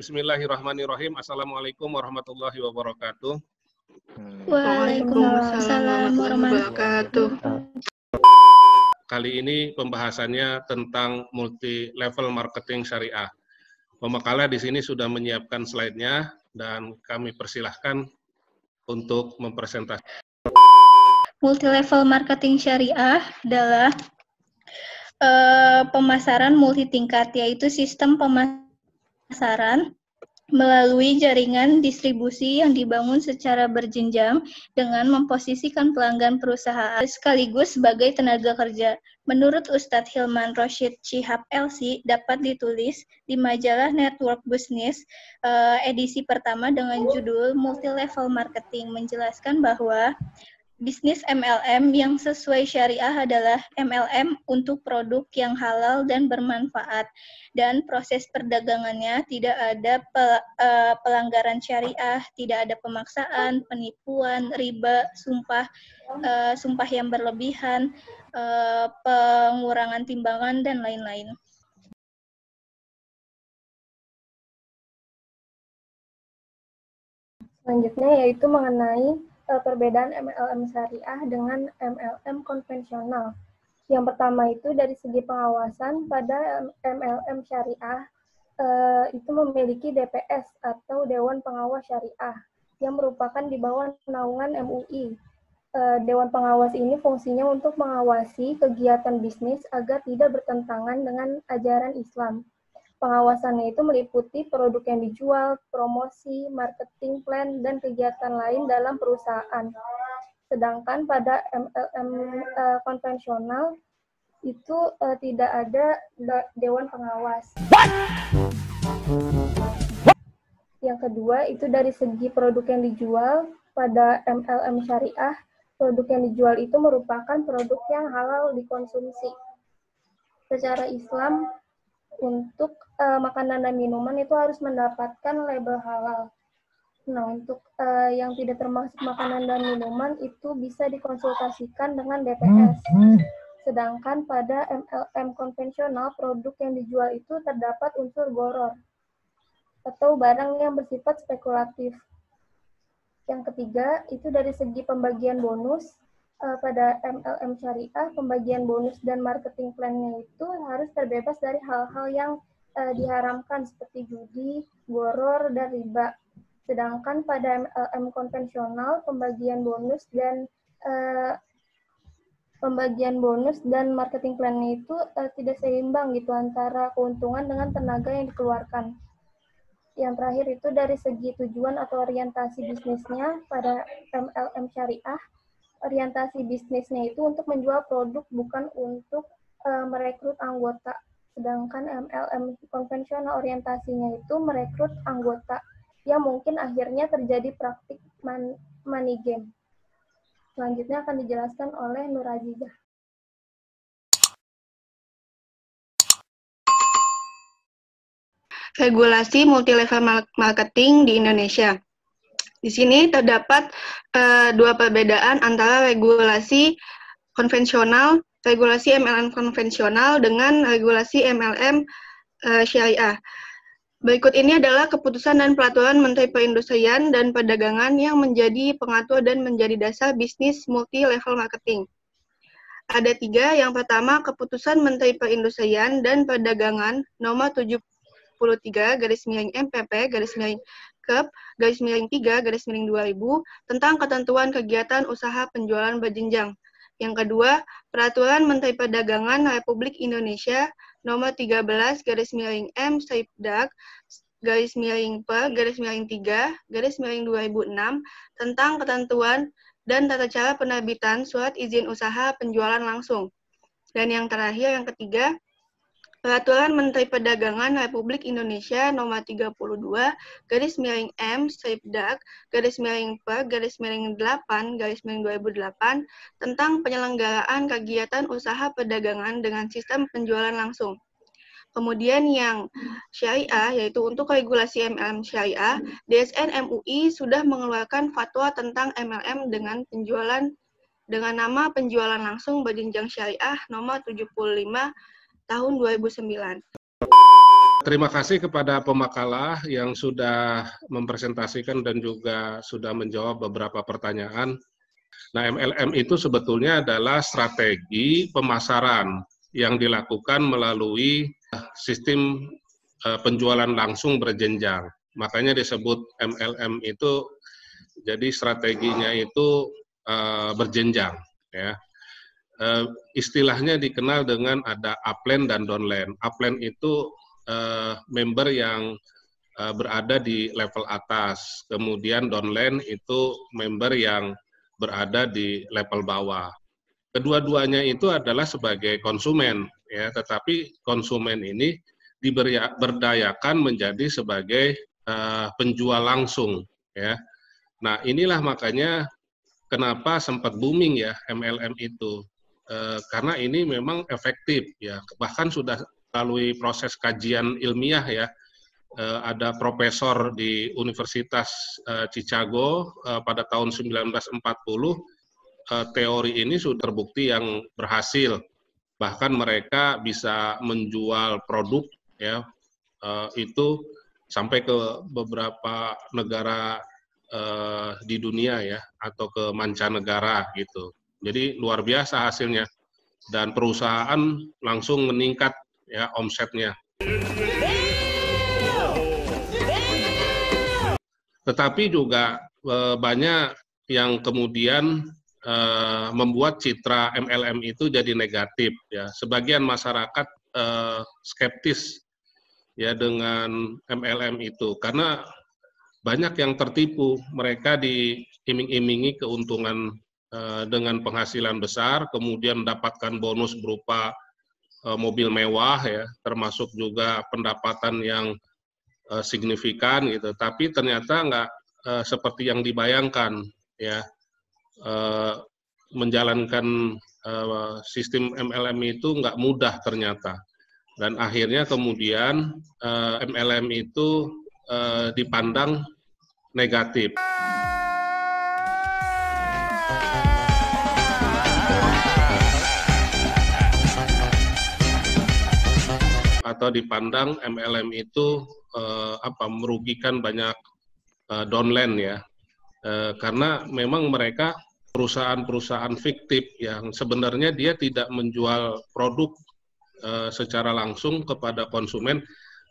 Bismillahirrahmanirrahim. Assalamualaikum warahmatullahi wabarakatuh. Waalaikumsalam warahmatullahi wabarakatuh. Kali ini pembahasannya tentang multi level marketing syariah. Pemakalah di sini sudah menyiapkan slide-nya dan kami persilahkan untuk mempresentasikan. Multi level marketing syariah adalah pemasaran multi tingkat, yaitu sistem pemasaran melalui jaringan distribusi yang dibangun secara berjenjang dengan memposisikan pelanggan perusahaan sekaligus sebagai tenaga kerja. Menurut Ustadz Hilman Roshid Shihab LC, dapat ditulis di majalah Network Business edisi pertama dengan judul Multi Level Marketing, menjelaskan bahwa bisnis MLM yang sesuai syariah adalah MLM untuk produk yang halal dan bermanfaat, dan proses perdagangannya tidak ada pelanggaran syariah, tidak ada pemaksaan, penipuan, riba, sumpah yang berlebihan, pengurangan timbangan, dan lain-lain. Selanjutnya yaitu mengenai perbedaan MLM syariah dengan MLM konvensional. Yang pertama itu dari segi pengawasan, pada MLM syariah itu memiliki DPS atau Dewan Pengawas Syariah yang merupakan di bawah naungan MUI. Dewan Pengawas ini fungsinya untuk mengawasi kegiatan bisnis agar tidak bertentangan dengan ajaran Islam. Pengawasannya itu meliputi produk yang dijual, promosi, marketing plan, dan kegiatan lain dalam perusahaan. Sedangkan pada MLM konvensional itu tidak ada dewan pengawas. Yang kedua itu dari segi produk yang dijual, pada MLM syariah, produk yang dijual itu merupakan produk yang halal dikonsumsi. Secara Islam, untuk makanan dan minuman itu harus mendapatkan label halal. Nah, untuk yang tidak termasuk makanan dan minuman itu bisa dikonsultasikan dengan DPS. Sedangkan pada MLM konvensional, produk yang dijual itu terdapat unsur gharar atau barang yang bersifat spekulatif. Yang ketiga, itu dari segi pembagian bonus. Pada MLM syariah, pembagian bonus dan marketing plan-nya itu harus terbebas dari hal-hal yang diharamkan seperti judi, gharar, dan riba. Sedangkan pada MLM konvensional, pembagian bonus dan marketing plan-nya itu tidak seimbang gitu antara keuntungan dengan tenaga yang dikeluarkan. Yang terakhir itu dari segi tujuan atau orientasi bisnisnya, pada MLM syariah, orientasi bisnisnya itu untuk menjual produk, bukan untuk merekrut anggota. Sedangkan MLM konvensional orientasinya itu merekrut anggota, yang mungkin akhirnya terjadi praktik money game. Selanjutnya akan dijelaskan oleh Nur Azizah. Regulasi multilevel marketing di Indonesia. Di sini terdapat dua perbedaan antara regulasi konvensional, regulasi MLM konvensional dengan regulasi MLM syariah. Berikut ini adalah keputusan dan peraturan Menteri Perindustrian dan Perdagangan yang menjadi pengatur dan menjadi dasar bisnis multi-level marketing. Ada tiga. Yang pertama, Keputusan Menteri Perindustrian dan Perdagangan nomor 73/MPP/Kep/3/2000 tentang ketentuan kegiatan usaha penjualan berjenjang. Yang kedua, Peraturan Menteri Perdagangan Republik Indonesia nomor 13/MSAIPDAG/Per/3/2006 tentang ketentuan dan tata cara penerbitan surat izin usaha penjualan langsung. Dan yang terakhir, yang ketiga, Peraturan Menteri Perdagangan Republik Indonesia nomor 32/M/Per/8/2008 tentang penyelenggaraan kegiatan usaha perdagangan dengan sistem penjualan langsung. Kemudian yang syariah, yaitu untuk regulasi MLM syariah, DSN MUI sudah mengeluarkan fatwa tentang MLM dengan nama penjualan langsung berjenjang syariah nomor 75 tahun 2009. Terima kasih kepada pemakalah yang sudah mempresentasikan dan juga sudah menjawab beberapa pertanyaan. Nah, MLM itu sebetulnya adalah strategi pemasaran yang dilakukan melalui sistem penjualan langsung berjenjang. Makanya disebut MLM itu, jadi strateginya itu berjenjang. Ya. Istilahnya dikenal dengan ada upline dan downline. Upline itu member yang berada di level atas, kemudian downline itu member yang berada di level bawah. Kedua-duanya itu adalah sebagai konsumen, ya, tetapi konsumen ini diberdayakan menjadi sebagai penjual langsung, ya. Nah, inilah makanya kenapa sempat booming ya MLM itu, karena ini memang efektif, ya. Bahkan sudah melalui proses kajian ilmiah ya, ada profesor di Universitas Chicago pada tahun 1940, teori ini sudah terbukti yang berhasil. Bahkan mereka bisa menjual produk ya itu sampai ke beberapa negara di dunia ya, atau ke mancanegara gitu. Jadi luar biasa hasilnya, dan perusahaan langsung meningkat ya omsetnya. Tetapi juga banyak yang kemudian membuat citra MLM itu jadi negatif ya. Sebagian masyarakat skeptis ya dengan MLM itu karena banyak yang tertipu. Mereka diiming-imingi keuntungan dengan penghasilan besar, kemudian mendapatkan bonus berupa mobil mewah ya, termasuk juga pendapatan yang signifikan gitu. Tapi ternyata nggak seperti yang dibayangkan ya. Menjalankan sistem MLM itu nggak mudah ternyata, dan akhirnya kemudian MLM itu dipandang negatif atau dipandang MLM itu merugikan banyak downline ya, karena memang mereka perusahaan-perusahaan fiktif yang sebenarnya dia tidak menjual produk secara langsung kepada konsumen,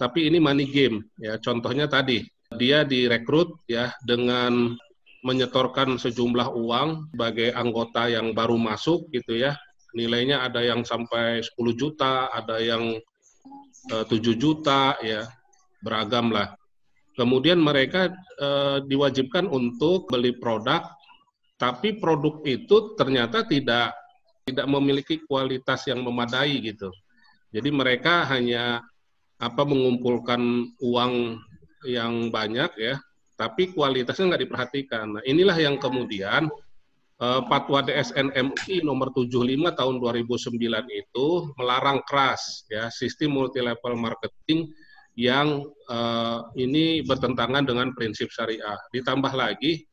tapi ini money game ya. Contohnya tadi dia direkrut ya dengan menyetorkan sejumlah uang sebagai anggota yang baru masuk gitu ya. Nilainya ada yang sampai 10 juta, ada yang 7 juta ya, beragam lah. Kemudian mereka diwajibkan untuk beli produk, tapi produk itu ternyata tidak memiliki kualitas yang memadai gitu. Jadi mereka hanya mengumpulkan uang yang banyak ya, tapi kualitasnya nggak diperhatikan. Nah, inilah yang kemudian Fatwa DSN MUI nomor 75 tahun 2009 itu melarang keras ya sistem multi level marketing yang ini bertentangan dengan prinsip syariah. Ditambah lagi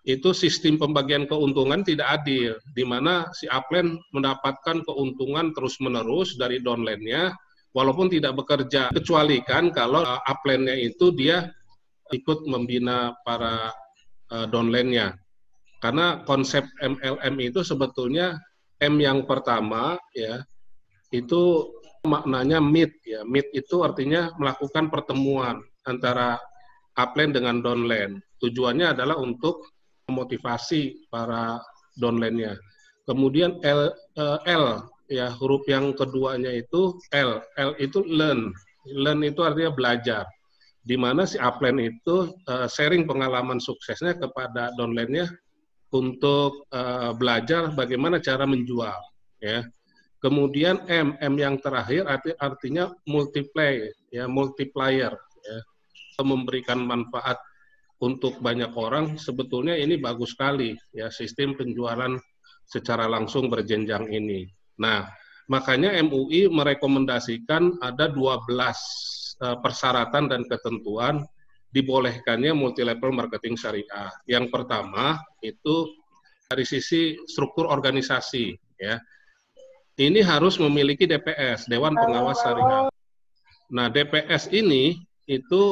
itu sistem pembagian keuntungan tidak adil, di mana si upline mendapatkan keuntungan terus-menerus dari downline-nya, walaupun tidak bekerja, kecuali kan kalau upline-nya itu dia ikut membina para downline-nya. Karena konsep MLM itu sebetulnya M yang pertama ya, itu maknanya meet ya. Meet itu artinya melakukan pertemuan antara upline dengan downline. Tujuannya adalah untuk memotivasi para downline-nya. Kemudian L ya, huruf yang keduanya itu L itu learn. Learn itu artinya belajar. Di mana si upline itu sharing pengalaman suksesnya kepada downline-nya untuk belajar bagaimana cara menjual ya. Kemudian M yang terakhir artinya multiplier ya, multiplier ya. Memberikan manfaat untuk banyak orang. Sebetulnya ini bagus sekali ya sistem penjualan secara langsung berjenjang ini. Nah, makanya MUI merekomendasikan ada 12 persyaratan dan ketentuan dibolehkannya multi level marketing syariah. Yang pertama itu dari sisi struktur organisasi ya. Ini harus memiliki DPS, Dewan Pengawas Syariah. Nah, DPS ini itu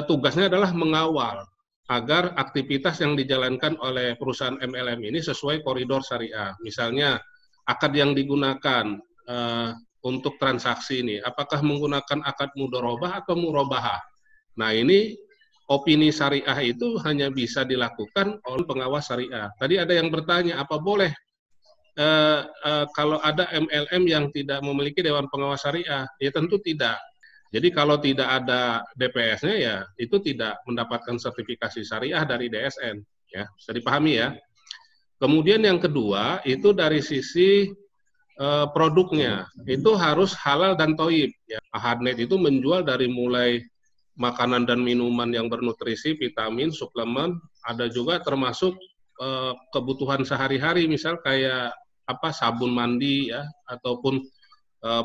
tugasnya adalah mengawal agar aktivitas yang dijalankan oleh perusahaan MLM ini sesuai koridor syariah. Misalnya, akad yang digunakan untuk transaksi ini, apakah menggunakan akad mudharabah atau murabahah. Nah, ini opini syariah itu hanya bisa dilakukan oleh pengawas syariah. Tadi ada yang bertanya, apa boleh kalau ada MLM yang tidak memiliki Dewan Pengawas Syariah? Ya tentu tidak. Jadi kalau tidak ada DPS-nya ya itu tidak mendapatkan sertifikasi syariah dari DSN. Ya, bisa dipahami ya. Kemudian yang kedua itu dari sisi produknya itu harus halal dan thayyib. Ya. Ahadnet itu menjual dari mulai makanan dan minuman yang bernutrisi, vitamin, suplemen, ada juga termasuk kebutuhan sehari-hari, misal kayak sabun mandi ya, ataupun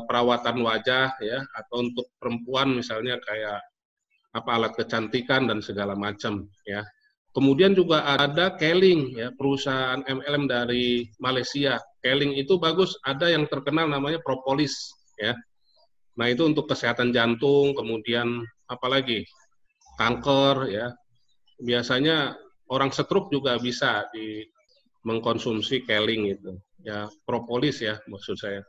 perawatan wajah ya, atau untuk perempuan misalnya kayak alat kecantikan dan segala macam ya. Kemudian juga ada Keling ya, perusahaan MLM dari Malaysia. Keling itu bagus, ada yang terkenal namanya propolis ya. Nah, itu untuk kesehatan jantung, kemudian apalagi kanker ya. Biasanya orang stroke juga bisa mengkonsumsi Keling itu. Ya, propolis ya maksud saya.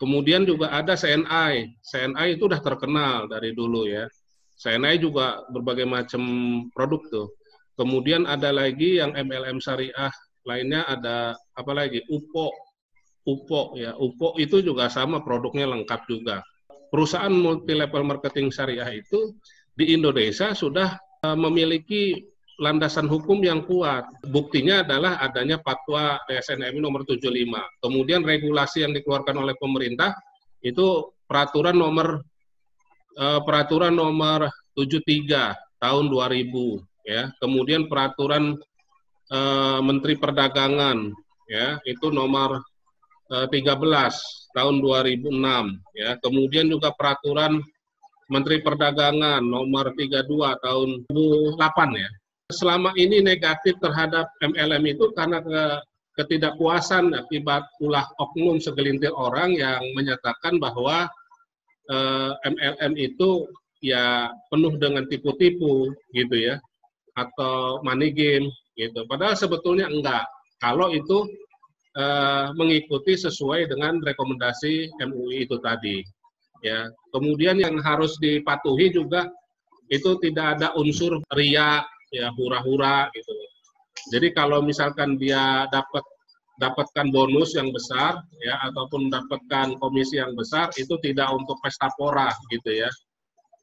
Kemudian juga ada CNI. CNI itu udah terkenal dari dulu ya. CNI juga berbagai macam produk tuh. Kemudian ada lagi yang MLM syariah lainnya, ada apa lagi? UPO. UPO ya. UPO itu juga sama, produknya lengkap juga. Perusahaan multi level marketing syariah itu di Indonesia sudah memiliki landasan hukum yang kuat. Buktinya adalah adanya fatwa DSN MUI nomor 75. Kemudian regulasi yang dikeluarkan oleh pemerintah itu peraturan nomor 73 tahun 2000 ya. Kemudian peraturan Menteri Perdagangan ya, itu nomor 13 tahun 2006 ya. Kemudian juga peraturan Menteri Perdagangan nomor 32 tahun 2008 ya. Selama ini negatif terhadap MLM itu karena ketidakpuasan akibat ulah oknum segelintir orang yang menyatakan bahwa MLM itu ya penuh dengan tipu-tipu gitu ya, atau money game gitu. Padahal sebetulnya enggak. Kalau itu mengikuti sesuai dengan rekomendasi MUI itu tadi. Ya. Kemudian yang harus dipatuhi juga itu tidak ada unsur riya, ya hura-hura gitu. Jadi kalau misalkan dia dapatkan bonus yang besar ya, ataupun dapatkan komisi yang besar, itu tidak untuk pesta pora gitu ya.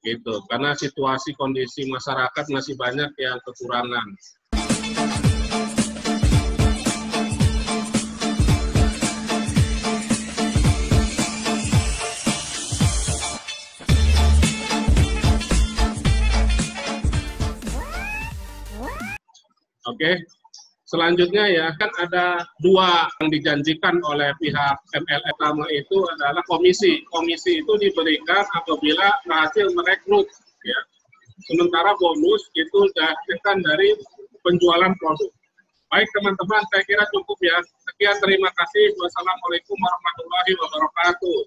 Gitu. Karena situasi kondisi masyarakat masih banyak yang kekurangan. Oke, selanjutnya ya, kan ada dua yang dijanjikan oleh pihak MLM. Pertama itu adalah komisi. Komisi itu diberikan apabila berhasil merekrut. Ya. Sementara bonus itu dihasilkan dari penjualan produk. Baik teman-teman, saya kira cukup ya. Sekian, terima kasih. Wassalamualaikum warahmatullahi wabarakatuh.